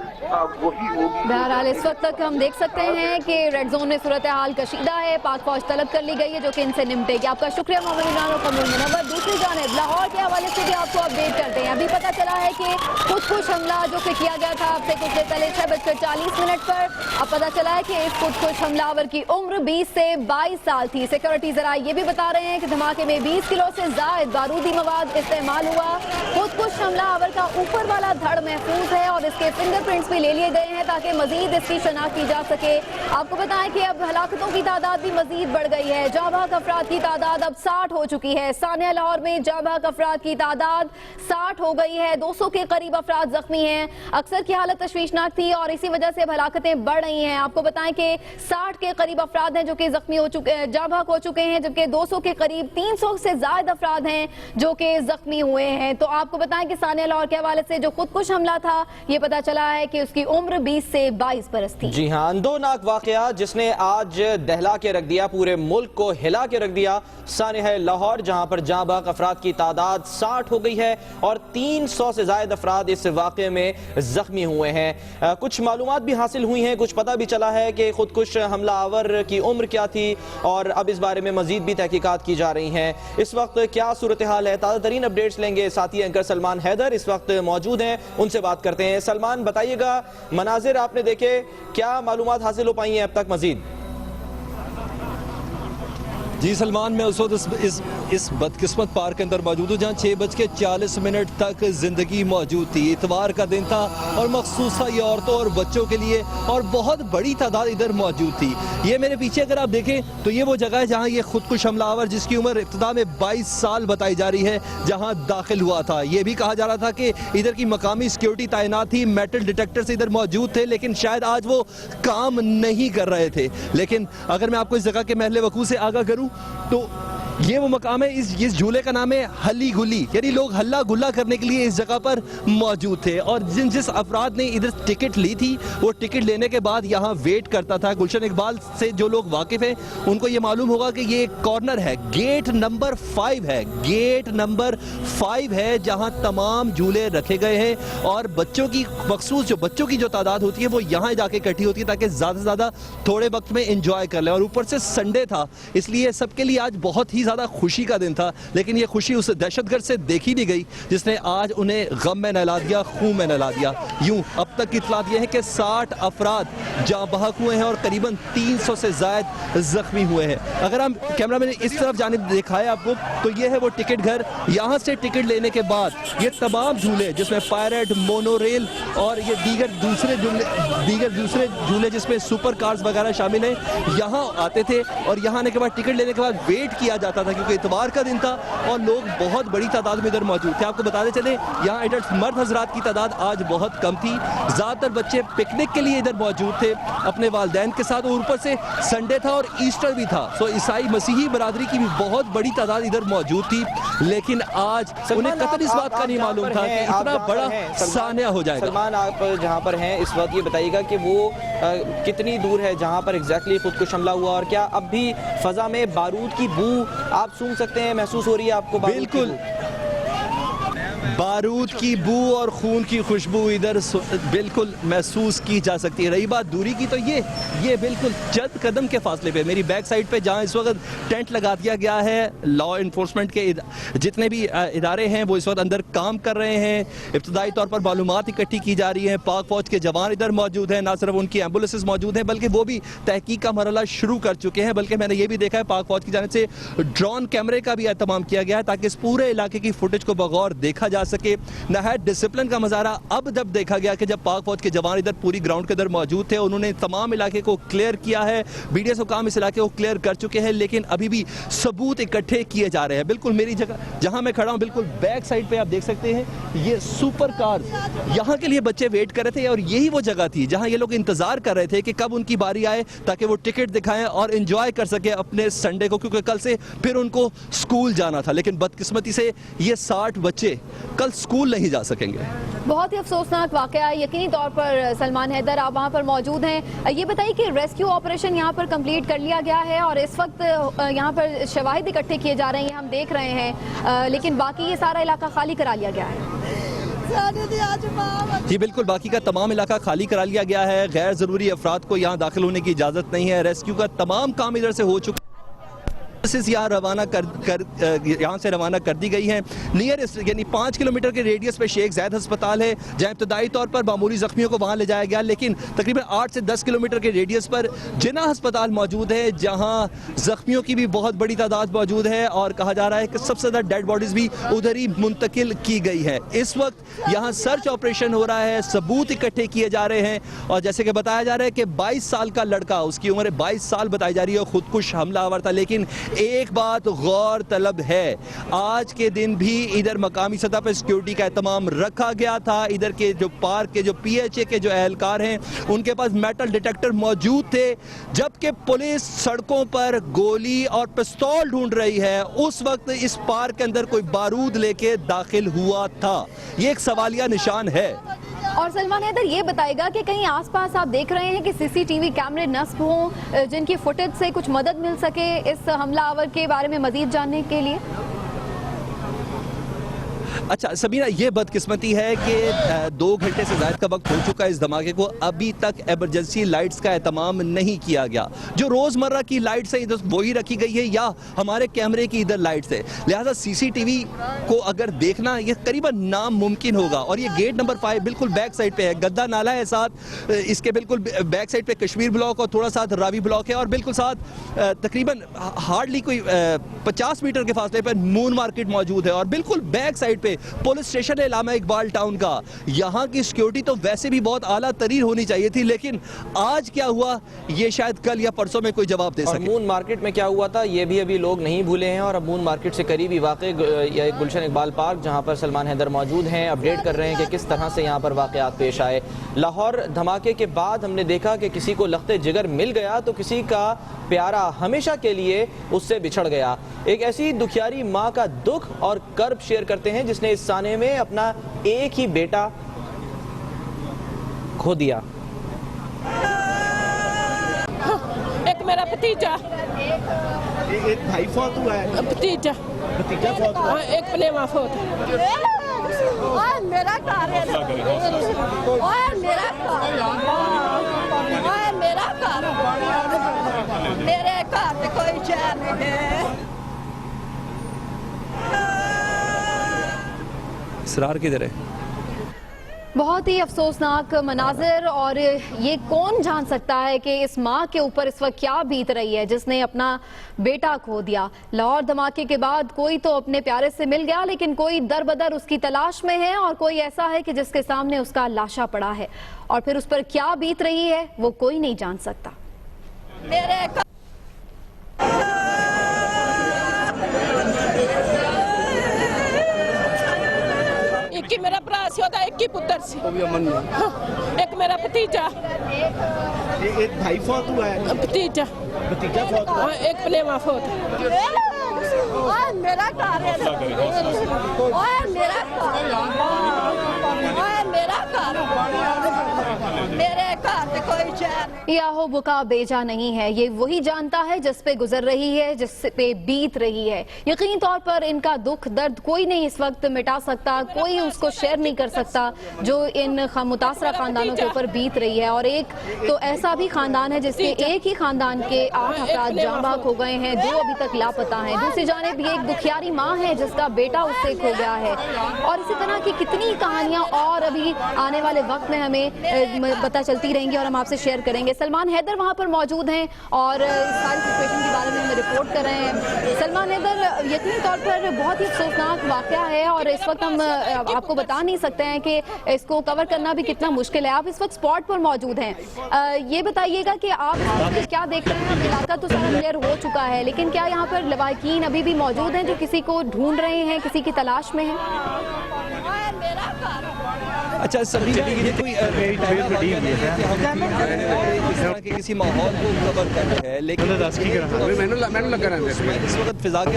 वही होगी। बहरहाल इस वक्त तक हम देख सकते हैं कि रेड जोन में सूरत हाल कशीदा है, पाक फौज तलब कर ली गई है जो कि इनसे निपटेगी। आपका शुक्रिया मोहम्मद इमरान और कमरुल मुनव्वर। दूसरी जानिब लाहौर के हवाले से भी आपको अपडेट करते हैं। अभी पता चला है कि खुदकुश हमला जो कि किया गया था आपसे कुछ देर पहले 6:40 पर, अब पता चला है कि इस खुदकुश हमलावर की उम्र 20 से 22 साल थी। सिक्योरिटी जरा ये भी बता रहे हैं कि धमाके में 20 किलो से ज्यादा बारूदी मवाद इस्तेमाल हुआ। खुदकुश हमलावर का ऊपर वाला धड़ महफूज है और इसके फिंगरप्रिंट्स भी ले लिए गए हैं ताकि मजीद इसकी शनाख्त की जा सके। आपको बताएं कि अब हलाकतों की तादाद भी मजीद बढ़ गई है। जाँ बहक अफराद की तादाद अब 60 हो चुकी है। सानिया लाहौर में जाँ बहक अफराद की तादाद 60 हो गई है। 200 के करीब अफराद जख्मी हैं। अक्सर की हालत तशवीशनाक थी और इसी वजह से अब हलाकतें बढ़ रही हैं। आपको बताएं कि 60 के करीब अफराद हैं जो कि जख्मी हो चुके, जाँ बहक हो चुके हैं, जबकि 200 के करीब 300 से ज्यादा अफराद हैं जो कि जख्मी हुए हैं। तो आपको बताएं कि सानिया लाहौर के हवाले से जो खुदकुश हमला था ये पता चला है कि उसकी उम्र 20 से 22 बरस थी। जी हाँ, अंदोनाक वाकया जिसने आज दहला के रख दिया, पूरे मुल्क को हिला के रख दिया। सानिया लाहौर जहां पर जाँ बहक अफराद की तादाद 60 हो गई है और 300 से ज्यादा अफराद इस वाकये में जख्मी हुए हैं। कुछ मालूमात भी हासिल हुई हैं, कुछ पता भी चला है कि खुदकुश हमलावर की उम्र क्या थी और अब इस बारे में मजीद भी तहकीकात की जा रही हैं। इस वक्त क्या सूरत हाल है, ताज़ा तरीन अपडेट्स लेंगे। साथी एंकर सलमान हैदर इस वक्त मौजूद हैं, उनसे बात करते हैं। सलमान, बताइएगा मनाजिर आपने देखे, क्या मालूमात हासिल हो पाई हैं अब तक मजीद? जी सलमान, मैं उस वक्त इस बदकिस्मत पार्क के अंदर मौजूद हूँ जहाँ 6:40 तक ज़िंदगी मौजूद थी। इतवार का दिन था और मखसूसा ये औरतों और बच्चों के लिए और बहुत बड़ी तादाद इधर मौजूद थी। ये मेरे पीछे अगर आप देखें तो ये वो जगह है जहाँ ये खुदकुश हमलावर जिसकी उम्र इब्तिदा में 22 साल बताई जा रही है, जहाँ दाखिल हुआ था। ये भी कहा जा रहा था कि इधर की मकामी सिक्योरिटी तैनात थी, मेटल डिटेक्टर से इधर मौजूद थे, लेकिन शायद आज वो काम नहीं कर रहे थे। लेकिन अगर मैं आपको इस जगह के महल वकूअ से आगाह करूँ तो ये वो मकाम है, इस झूले का नाम है हली गुली, यानी लोग हल्ला गुल्ला करने के लिए इस जगह पर मौजूद थे। और जिस अफराद ने इधर टिकट ली थी वो टिकट लेने के बाद यहाँ वेट करता था। गुलशन इकबाल से जो लोग वाकिफ हैं उनको ये मालूम होगा कि ये एक कॉर्नर है, गेट नंबर 5 है, गेट नंबर 5 है जहाँ तमाम झूले रखे गए हैं और बच्चों की मखसूस जो बच्चों की जो तादाद होती है वो यहाँ जाके इकट्ठी होती है ताकि ज़्यादा से ज़्यादा थोड़े वक्त में इंजॉय कर लें। और ऊपर से संडे था इसलिए सबके लिए आज बहुत ही ज़्यादा खुशी का दिन था, लेकिन ये खुशी उस दहशतगर्द से देखी नहीं गई जिसने आज उन्हें गम में नहला दिया, खून में नहला दिया। यूं अब तक की इत्तलात ये है कि 60 अफराद जाँ बहक हुए हैं और करीबन 300 से ज्यादा जख्मी हुए हैं। अगर हम कैमरा मैंने इस तरफ जानिब दिखाए आपको तो ये है वो टिकट घर। यहाँ से टिकट लेने के बाद ये तमाम झूले जिसमें पायरेट, मोनोरेल और ये दीगर दूसरे झूले जिसमें सुपर कार्स वगैरह शामिल हैं, यहाँ आते थे और यहाँ आने के बाद टिकट लेने के बाद वेट किया जाता था क्योंकि इतवार का दिन था और लोग बहुत बड़ी तादाद में इधर मौजूद थे। आपको बताते चले यहाँ इधर मर्द हजरात की तादाद आज बहुत कम थी, ज़्यादातर बच्चे पिकनिक के लिए इधर मौजूद थे अपने वालिदैन के साथ और ऊपर से संडे था और ईस्टर भी था, तो ईसाई मसीही बरादरी की भी बहुत बड़ी तादाद इधर मौजूद थी। लेकिन आज उन्हें कतई इस बात का नहीं मालूम था कि इतना बड़ा सानिया हो जाएगा। सलमान, आप जहाँ पर हैं इस वक्त ये बताइएगा कि वो कितनी दूर है जहाँ पर एग्जैक्टली खुदकुश हमला हुआ और क्या अब भी फजा में बारूद की बू आप सूंघ सकते हैं, महसूस हो रही है आपको? बिल्कुल बारूद की बू और खून की खुशबू इधर बिल्कुल महसूस की जा सकती है। रही बात दूरी की, तो ये बिल्कुल चंद कदम के फासले पे मेरी बैक साइड पे जहां इस वक्त टेंट लगा दिया गया है, लॉ इन्फोर्समेंट के जितने भी इदारे हैं वो इस वक्त अंदर काम कर रहे हैं। इब्तदाई तौर पर मालूमात इकट्ठी की जा रही है। पाक फौज के जवान इधर मौजूद हैं, ना सिर्फ उनकी एम्बुलेंसेज मौजूद हैं बल्कि वो भी तहकीक का मरहला शुरू कर चुके हैं। बल्कि मैंने ये भी देखा है पाक फौज की जानिब से ड्रोन कैमरे का भी एहतमाम किया गया है ताकि इस पूरे इलाके की फुटेज को बगौर देखा जा सके। नहायत डिसिप्लिन का मजारा अब जब देखा गया कि जब पाक फौज के जवान इधर पूरी ग्राउंड के अंदर मौजूद थे, उन्होंने तमाम इलाके को क्लियर किया है। बीडीएस हुकाम इस इलाके को क्लियर कर चुके हैं, लेकिन अभी भी सबूत इकट्ठे किए जा रहे हैं। बिल्कुल मेरी जगह जहां मैं खड़ा हूं, बिल्कुल बैक साइड पे आप देख सकते हैं ये सुपर कार, यहां के लिए बच्चे वेट कर रहे थे और यही वो जगह थी जहां ये लोग इंतजार कर रहे थे कि कब उनकी बारी आए ताकि वो टिकट दिखाएं और एंजॉय कर सके अपने संडे को, क्योंकि कल से फिर उनको स्कूल जाना था। लेकिन बदकिस्मती से ये 60 बच्चे कल स्कूल नहीं जा सकेंगे। बहुत ही अफसोसनाक वाकया है यकीनी तौर पर। सलमान हैदर, आप वहाँ पर मौजूद हैं, ये बताइए कि रेस्क्यू ऑपरेशन यहाँ पर कंप्लीट कर लिया गया है और इस वक्त यहाँ पर शवाहिद इकट्ठे किए जा रहे हैं, हम देख रहे हैं, लेकिन बाकी ये सारा इलाका खाली करा लिया गया है। जी बिल्कुल, बाकी का तमाम इलाका खाली करा लिया गया है। गैर जरूरी अफराद को यहाँ दाखिल होने की इजाज़त नहीं है। रेस्क्यू का तमाम काम इधर से हो चुका, यहाँ से रवाना कर दी गई है। नियरेस्ट यानी 5 किलोमीटर के रेडियस पे शेख ज़ैद अस्पताल है जहाँ इब्तदाई तौर पर मामूली जख्मियों को वहाँ ले जाया गया, लेकिन तकरीबन 8 से 10 किलोमीटर के रेडियस पर जिन्ना अस्पताल मौजूद है जहाँ जख्मियों की भी बहुत बड़ी तादाद मौजूद है और कहा जा रहा है कि सबसे ज़्यादा डेड बॉडीज़ भी उधर ही मुंतकिल की गई है। इस वक्त यहाँ सर्च ऑपरेशन हो रहा है, सबूत इकट्ठे किए जा रहे हैं और जैसे कि बताया जा रहा है कि 22 साल का लड़का, उसकी उम्र 22 साल बताई जा रही है, खुदकुश हमलावर था। लेकिन एक बात गौर तलब है, आज के दिन भी इधर मकामी सतह पर सिक्योरिटी का एहतमाम रखा गया था। इधर के जो पार्क के जो पीएचए के जो एहलकार हैं उनके पास मेटल डिटेक्टर मौजूद थे, जबकि पुलिस सड़कों पर गोली और पिस्तौल ढूंढ रही है। उस वक्त इस पार्क के अंदर कोई बारूद लेके दाखिल हुआ था, ये एक सवालिया निशान है। और सलमान हैदर, ये बताएगा कि कहीं आसपास आप देख रहे हैं कि सीसीटीवी कैमरे नस्ब हों जिनकी फुटेज से कुछ मदद मिल सके इस हमलावर के बारे में मजीद जानने के लिए? अच्छा सबीना, ये बदकिस्मती है कि 2 घंटे से ज़्यादा का वक्त हो चुका है इस धमाके को, अभी तक एमरजेंसी लाइट्स का एहतमाम नहीं किया गया। जो रोज़मर्रा की लाइट्स है इधर वही रखी गई है या हमारे कैमरे की इधर लाइट्स है, लिहाजा सीसीटीवी को अगर देखना ये करीबन नामुमकिन होगा। और ये गेट नंबर 5 बिल्कुल बैक साइड पे है, गद्दा नाला है साथ, इसके बिल्कुल बैक साइड पे कश्मीर ब्लॉक और थोड़ा साथ रावी ब्लॉक है और बिल्कुल साथ तकरीबन हार्डली कोई 50 मीटर के फासले पर मून मार्केट मौजूद है और बिल्कुल बैक साइड पे पुलिस स्टेशन है इलामा इकबाल टाउन का। यहाँ की सिक्योरिटी तो वैसे भी बहुत आला तरीन होनी चाहिए थी, लेकिन आज क्या हुआ ये शायद कल या परसों में कोई जवाब दे सके। मून मार्केट में क्या हुआ था ये भी अभी लोग नहीं भूले हैं और अब मून मार्केट से करीब ही वाक़ गुलशन इकबाल पार्क जहाँ पर सलमान हैदर मौजूद हैं, अपडेट कर रहे हैं कि किस तरह से यहाँ पर वाक़यात पेश आए। लाहौर धमाके के बाद हमने देखा कि किसी को लख्ते जिगर मिल गया तो किसी का प्यारा हमेशा के लिए उससे बिछड़ गया। एक ऐसी दुखियारी माँ का दुख और कर्ब शेयर करते हैं जिसने इस साने में अपना एक ही बेटा खो दिया। एक मेरा भतीजा, एक भाई फौत हुआ है, भतीजा फौत हुआ एक प्लेमा फौत। ओए मेरा घर है, ओए मेरा घर, ओए मेरा घर, मेरे घर में कोई चैन नहीं है। इसरार किधर है? बहुत ही अफसोसनाक मनाजिर और ये कौन जान सकता है कि इस माँ के ऊपर इस वक्त क्या बीत रही है जिसने अपना बेटा खो दिया। लाहौर धमाके के बाद कोई तो अपने प्यारे से मिल गया, लेकिन कोई दर बदर उसकी तलाश में है और कोई ऐसा है कि जिसके सामने उसका लाशा पड़ा है और फिर उस पर क्या बीत रही है वो कोई नहीं जान सकता। मेरे एक ही मेरा भरा सी होता, एक ही पुत्र सी, एक मेरा भतीजा, एक भाई फौत हुआ है, भतीजा फौत हुआ एक प्लेमा फौत। ओए मेरा घर है, ओए मेरा घर, ओए मेरा घर, मेरे घर से कोई शहर नहीं। याहो बुका बेजा नहीं है, ये वही जानता है जिस पे गुजर रही है, जिस पे बीत रही है। यकीनी तौर पर इनका दुख दर्द कोई नहीं इस वक्त मिटा सकता, कोई उसको शेयर नहीं कर सकता जो इन मुतासरा खानदानों के ऊपर बीत रही है। और एक तो ऐसा भी खानदान है जिसके एक ही खानदान के 8 अफराद जाँ बहक हो गए हैं, 2 अभी तक लापता हैं। दूसरी जानिब ये एक दुखियारी माँ है जिसका बेटा उससे खो गया है। और इसी तरह की कितनी कहानियां और अभी आने वाले वक्त में हमें पता चलती रहेंगी और हम आपसे शेयर करेंगे। सलमान हैदर वहां पर मौजूद हैं और इस सारी सिचुएशन के बारे में हमें रिपोर्ट कर रहे हैं। सलमान हैदर, यकीनी तौर पर बहुत ही अफसोसनाक वाकया है और इस वक्त हम आपको बता नहीं सकते हैं कि इसको कवर करना भी कितना मुश्किल है। आप इस वक्त स्पॉट पर मौजूद हैं, ये बताइएगा कि आप क्या देख रहे हैं। इलाका तो सारा क्लियर हो चुका है, लेकिन क्या यहाँ पर लवाहिकीन अभी भी मौजूद हैं जो किसी को ढूंढ रहे हैं, किसी की तलाश में हैं? अच्छा सभी ये कोई किसी माहौल को कवर कर रहे हैं, लेकिन इस वक्त फिजा के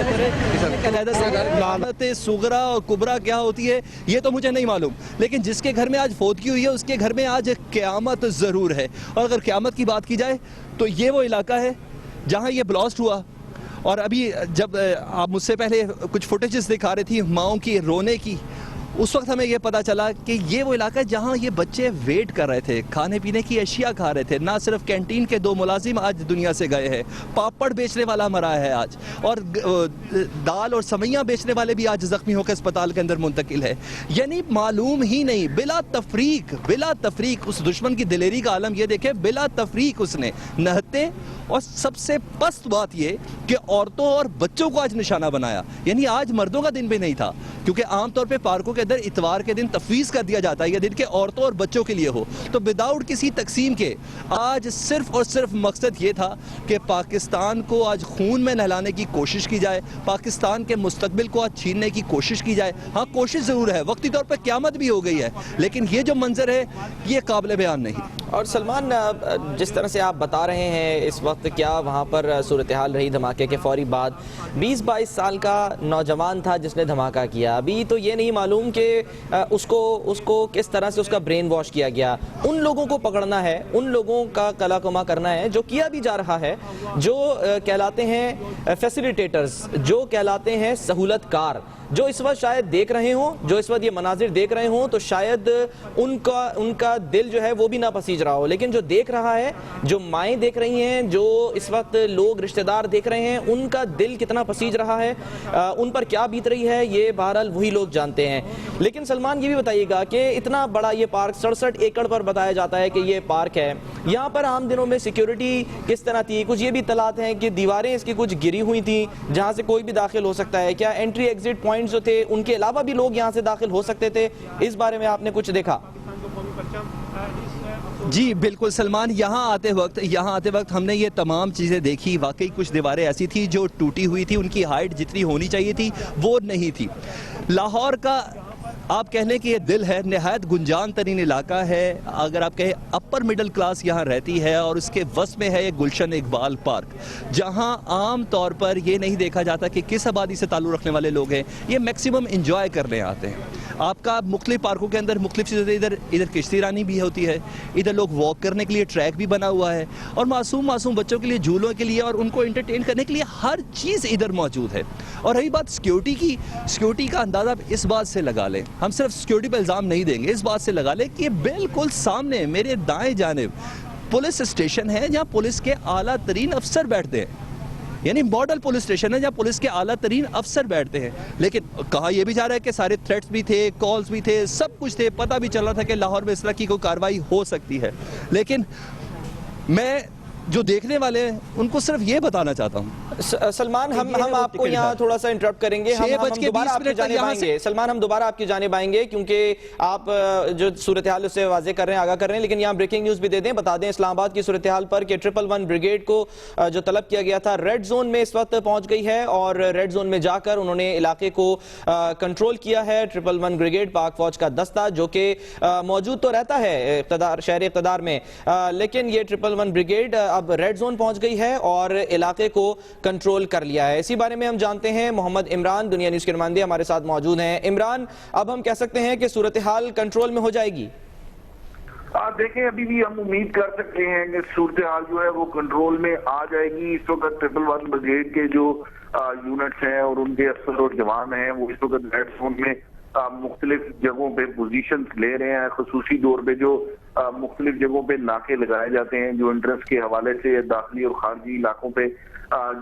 अंदर लानत सुगरा और कुबरा क्या होती है ये तो मुझे नहीं मालूम, लेकिन जिसके घर में आज फौतगी हुई है उसके घर में आज क़यामत ज़रूर है। और अगर क़यामत की बात की जाए तो ये वो इलाका है जहाँ ये ब्लास्ट हुआ। और अभी जब आप मुझसे पहले कुछ फुटेजेस दिखा रही थी माओं की रोने की, उस वक्त हमें ये पता चला कि ये वो इलाका है जहाँ ये बच्चे वेट कर रहे थे, खाने पीने की अशिया खा रहे थे। ना सिर्फ कैंटीन के 2 मुलाजिम आज दुनिया से गए हैं, पापड़ बेचने वाला मरा है आज, और दाल और सवैयाँ बेचने वाले भी आज जख्मी होकर अस्पताल के अंदर मुंतकिल है। यानी मालूम ही नहीं, बिला तफरीक उस दुश्मन की दिलेरी का आलम ये देखे, बिला तफरीक उसने नहते और सबसे पस्त बात ये कि औरतों और बच्चों को आज निशाना बनाया। यानी आज मर्दों का दिन भी नहीं था, क्योंकि आमतौर पे पार्कों के अंदर इतवार के दिन तफवीज कर दिया जाता है, यह दिन के औरतों और बच्चों के लिए हो। तो विदाउट किसी तकसीम के आज सिर्फ और सिर्फ मकसद ये था कि पाकिस्तान को आज खून में नहलाने की कोशिश की जाए, पाकिस्तान के मुस्तकबिल को आज छीनने की कोशिश की जाए। हाँ, कोशिश ज़रूर है, वक्ती तौर पर क़यामत भी हो गई है, लेकिन ये जो मंजर है ये काबिल बयान नहीं। और सलमान, जिस तरह से आप बता रहे हैं इस वक्त क्या वहाँ पर सूरत हाल रही धमाके के फौरी बाद, 20-22 साल का नौजवान था जिसने धमाका किया। अभी तो ये नहीं मालूम कि उसको किस तरह से उसका ब्रेन वॉश किया गया। उन लोगों को पकड़ना है, उन लोगों का कलाकुमा करना है जो किया भी जा रहा है, जो कहलाते हैं फैसिलिटेटर्स, जो कहलाते हैं सहूलतकार, जो इस वक्त शायद देख रहे हों, जो इस वक्त ये मनाजिर देख रहे हों, तो शायद उनका दिल जो है वो भी ना पसीज रहा हो। लेकिन जो देख रहा है, जो माएँ देख रही हैं, जो इस वक्त लोग रिश्तेदार देख रहे हैं, उनका दिल कितना पसीज रहा है, उन पर क्या बीत रही है, ये बहरहाल वही लोग जानते हैं। लेकिन सलमान, ये भी बताइएगा कि इतना बड़ा ये पार्क 67 एकड़ पर बताया जाता है कि ये पार्क है, यहाँ पर आम दिनों में सिक्योरिटी किस तरह थी? कुछ ये भी इत्तलात हैं कि दीवारें इसकी कुछ गिरी हुई थी जहाँ से कोई भी दाखिल हो सकता है। क्या एंट्री एग्जिट पॉइंट जो थे उनके अलावा भी लोग यहां से दाखिल हो सकते थे? इस बारे में आपने कुछ देखा? जी बिल्कुल सलमान, यहाँ आते वक्त हमने ये तमाम चीज़ें देखी। वाकई कुछ दीवारें ऐसी थी जो टूटी हुई थी, उनकी हाइट जितनी होनी चाहिए थी वो नहीं थी। लाहौर का आप कह लें कि ये दिल है, नहायत गुंजान तरीन इलाका है। अगर आप कहें अपर मिडिल क्लास यहाँ रहती है, और उसके वस में है ये गुलशन इकबाल पार्क, जहाँ आम तौर पर ये नहीं देखा जाता कि किस आबादी से ताल्लुक़ रखने वाले लोग हैं, ये मैक्सिमम इंजॉय करने आते हैं। आपका मुख्तलिफ पार्कों के अंदर मुख्तलिफ चीज़ें, इधर किश्ती रानी भी होती है, इधर लोग वॉक करने के लिए ट्रैक भी बना हुआ है, और मासूम बच्चों के लिए झूलों के लिए और उनको एंटरटेन करने के लिए हर चीज़ इधर मौजूद है। और रही बात सिक्योरिटी का अंदाज़ा इस बात से लगा लें, हम सिर्फ सिक्योरिटी पर इल्ज़ाम नहीं देंगे, इस बात से लगा लें कि बिल्कुल सामने मेरे दाएं जानिब पुलिस स्टेशन है जहाँ पुलिस के आला तरीन अफसर बैठते हैं। यानी मॉडल पुलिस स्टेशन है जहाँ पुलिस के आला तरीन अफसर बैठते हैं। लेकिन कहा यह भी जा रहा है कि सारे थ्रेट्स भी थे, कॉल्स भी थे, सब कुछ थे, पता भी चल रहा था कि लाहौर में इस तरह की कोई कार्रवाई हो सकती है। लेकिन मैं जो देखने वाले हैं उनको सिर्फ ये बताना चाहता हूँ सलमान, हम आपको यहाँ थोड़ा सा इंटरप्ट करेंगे, हम दोबारा आपकी जानिब आएंगे। सलमान, हम दोबारा आपकी जानिब आएंगे क्योंकि आप जो सूरत हाल उससे वाज़ेह कर रहे हैं, आगाह कर रहे हैं। लेकिन यहाँ ब्रेकिंग न्यूज़ भी दे दें, बता दें इस्लामाबाद की सूरत हाल पर कि 111 ब्रिगेड को जो तलब किया गया था रेड जोन में इस वक्त पहुँच गई है, और रेड जोन में जाकर उन्होंने इलाके को कंट्रोल किया है। 111 ब्रिगेड पाक फौज का दस्ता जो कि मौजूद तो रहता है शहर इक़्तिदार में, लेकिन ये 111 ब्रिगेड अब रेड जोन पहुंच गई है और इलाके को कंट्रोल कर लिया है। इसी बारे में हम जानते हैं मोहम्मद इमरान, दुनिया न्यूज़ के नुमाइंदे हमारे साथ मौजूद हैं। इमरान, अब हम कह सकते हैं कि सूरत हाल कंट्रोल में हो जाएगी? देखें, अभी भी हम उम्मीद कर सकते हैं कि सूरत हाल जो है वो कंट्रोल में आ जाएगी। इस वक्त 111 ब्रिगेड के जो यूनिट्स हैं और उनके अफसर और जवान हैं वो इस वक्त रेड जोन में मुख्तलिफ जगहों पे पोजीशन ले रहे हैं। खसूसी तौर पे जो मुख्तलिफ जगहों पे नाके लगाए जाते हैं, जो एंट्रेंस के हवाले से दाखिली और खारजी इलाकों पे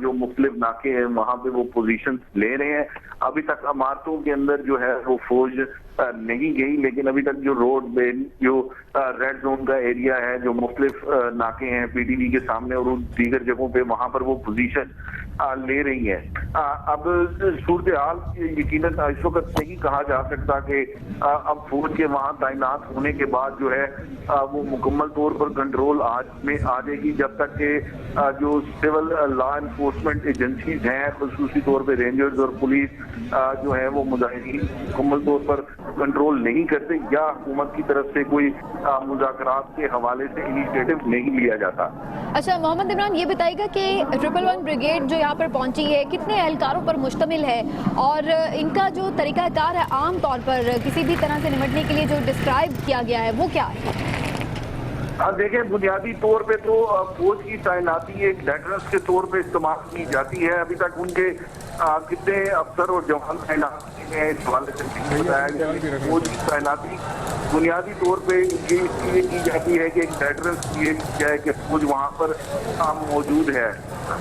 जो मुख्तलिफ नाके हैं वहाँ पे वो पोजीशन ले रहे हैं। अभी तक इमारतों के अंदर जो है वो फौज नहीं गई, लेकिन अभी तक जो रोड पे जो रेड जोन का एरिया है, जो मुख्तलिफ नाके हैं पीटीवी के सामने और उन दीगर जगहों पे वहाँ पर वो पोजीशन ले रही है। अब सूरत हाल यकीनन इस वक्त नहीं कहा जा सकता कि अब फौज के वहाँ तैनात होने के बाद जो है वो मुकम्मल तौर पर कंट्रोल में आ जाएगी, जब तक कि जो सिविल लॉ एनफोर्समेंट एजेंसीज हैं, खसूसी तौर पर रेंजर्स और पुलिस जो है वो मुजाहिदीन मुकम्मल तौर पर कंट्रोल नहीं करते या हुकूमत की तरफ से कोई मुज़ाकरात के हवाले से इनिशिएटिव नहीं लिया जाता। अच्छा मोहम्मद इमरान, ये बताइएगा कि 111 ब्रिगेड जो यहाँ पर पहुंची है कितने एहलकारों पर मुश्तमिल है और इनका जो तरीकाकार है आम तौर पर किसी भी तरह से निपटने के लिए जो डिस्क्राइब किया गया है वो क्या है? देखें, बुनियादी तौर पे तो फौज की तैनाती एक डेटरेंस के तौर पे इस्तेमाल की जाती है। अभी तक उनके कितने अफसर और जवान तैनात हैं इस हवाले से नहीं बताया गया। फौज की तैनाती बुनियादी तौर पे इसलिए की जाती है कि एक डेटरेंस क्रिएट किया है कि फौज वहाँ पर मौजूद है।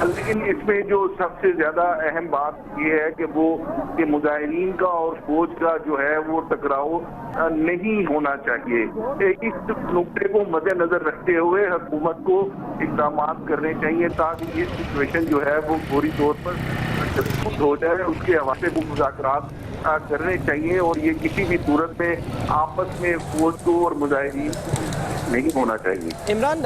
लेकिन इसमें जो सबसे ज्यादा अहम बात ये है कि वो कि मुजाहिदीन का और फौज का जो है वो टकराव नहीं होना चाहिए। इस नुक्ते को मद्देनजर रखते हुए हुकूमत को इक़दाम करने चाहिए ताकि ये सिचुएशन जो है वो फौरी तौर पर हो जाए। उसके हवाले को मुज़ाकरात करने चाहिए और ये किसी भी सूरत में आपस में फौज को और मुजाहिदीन नहीं होना चाहिए। इमरान,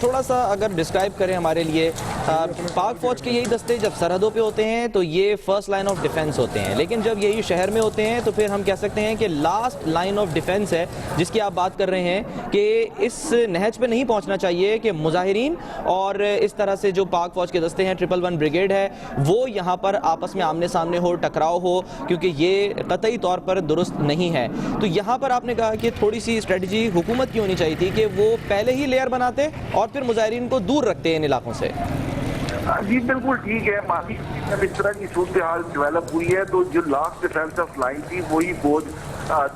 थोड़ा सा अगर डिस्क्राइब करें हमारे लिए, पाक फौज के यही दस्ते जब सरहदों पे होते हैं तो ये फर्स्ट लाइन ऑफ डिफेंस होते हैं, लेकिन जब यही शहर में होते हैं तो फिर हम कह सकते हैं कि लास्ट लाइन ऑफ डिफेंस है जिसकी आप बात कर रहे हैं कि इस नहज पे नहीं पहुंचना चाहिए कि मुजाहिरीन और इस तरह से जो पाक फौज के दस्ते हैं 111 ब्रिगेड है वो यहाँ पर आपस में आमने सामने हो, टकराव हो, क्योंकि ये कतई तौर पर दुरुस्त नहीं है। तो यहाँ पर आपने कहा कि थोड़ी सी स्ट्रेटजी हुकूमत की होनी चाहिए थी कि वो पहले ही लेयर बनाते और फिर मुजाहिरीन को दूर रखते इन इलाकों से। जी बिल्कुल ठीक है। माजी जब इस तरह की सूरत हाल डेवलप हुई है तो जो लास्ट डिफेंस ऑफ लाइन थी वही फौज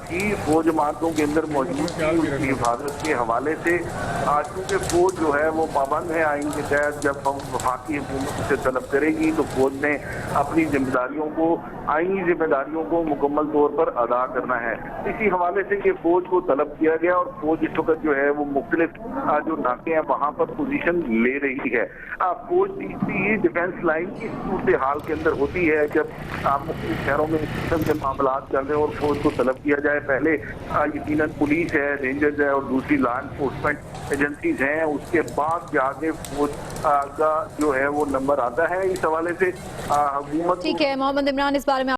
थी। फौज इमारतों के अंदर मौजूद थी, उसकी हिफाजत के हवाले से चूँकि फौज जो है वो पाबंद है आइन के तहत। जब हम वफाकी हुकूमत से तलब करेगी तो फौज ने अपनी जिम्मेदारियों को, आइनी जिम्मेदारियों को मुकम्मल तौर पर अदा करना है। इसी हवाले से ये फौज को तलब किया गया और फौज इस वक्त जो है वो मुख्तलिफ जो नाके हैं वहाँ पर पोजीशन ले रही है। फौज तीसरी डिफेंस लाइन की सूरत हाल के अंदर होती है जब मुख्तलिफ शहरों में किस्म के मामला चल रहे हैं और फौज को तलब किया जाए। पहले यकीनन पुलिस है, रेंजर्स है और दूसरी लॉ एनफोर्समेंट एजेंसीज हैं, उसके बाद जाके फौज का जो है वो नंबर आता है। इस हवाले से हुकूमत। ठीक है मोहम्मद इमरान, इस बारे में